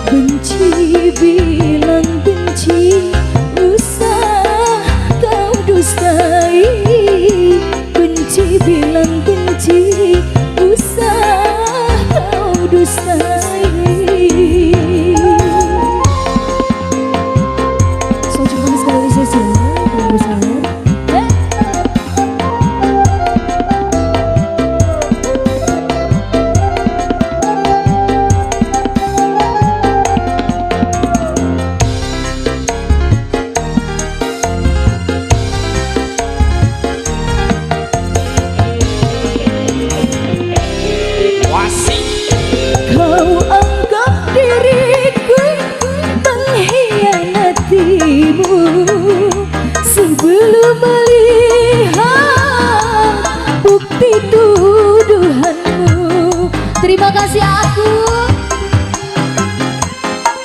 benci bilang benci, usah kau dustai. Benci bilang benci, usah kau dustai. So cuma sekali saja kalau besar. Kau anggap diriku mengkhianatimu sebelum melihat bukti tuduhanmu. Terima kasih aku.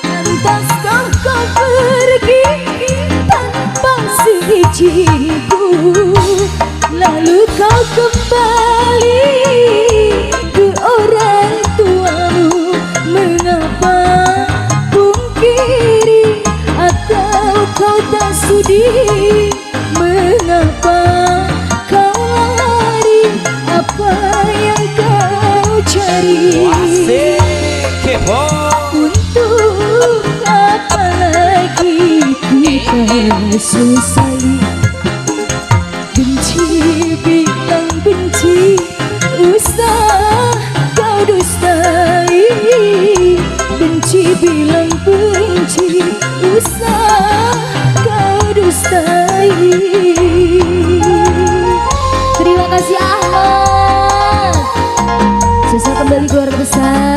Lantaskah kau pergi tanpa seizinku, lalu kau kembali ke orang tuamu. Mengapa pungkiri atau kau tak sudi? Mengapa kau lari? Apa yang kau cari? Untuk apa lagi kita sesali? Benci bilang benci, usah kau dustai. Benci bilang benci, usah kau dustai. Terima kasih Ahmad. Sesa kembali keluarga besar.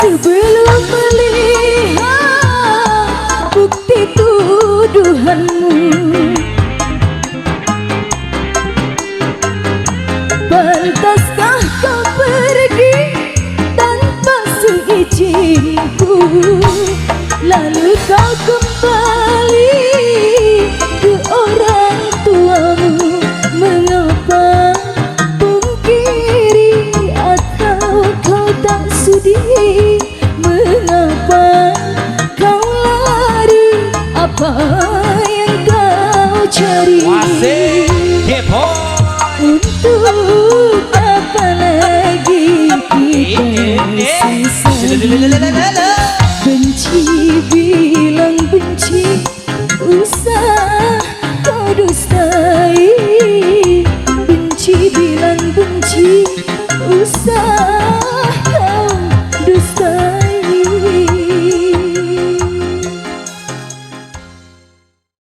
Sebelum melihat bukti tuduhanmu, pantaskah kau pergi tanpa seizinku, lalu kau kembali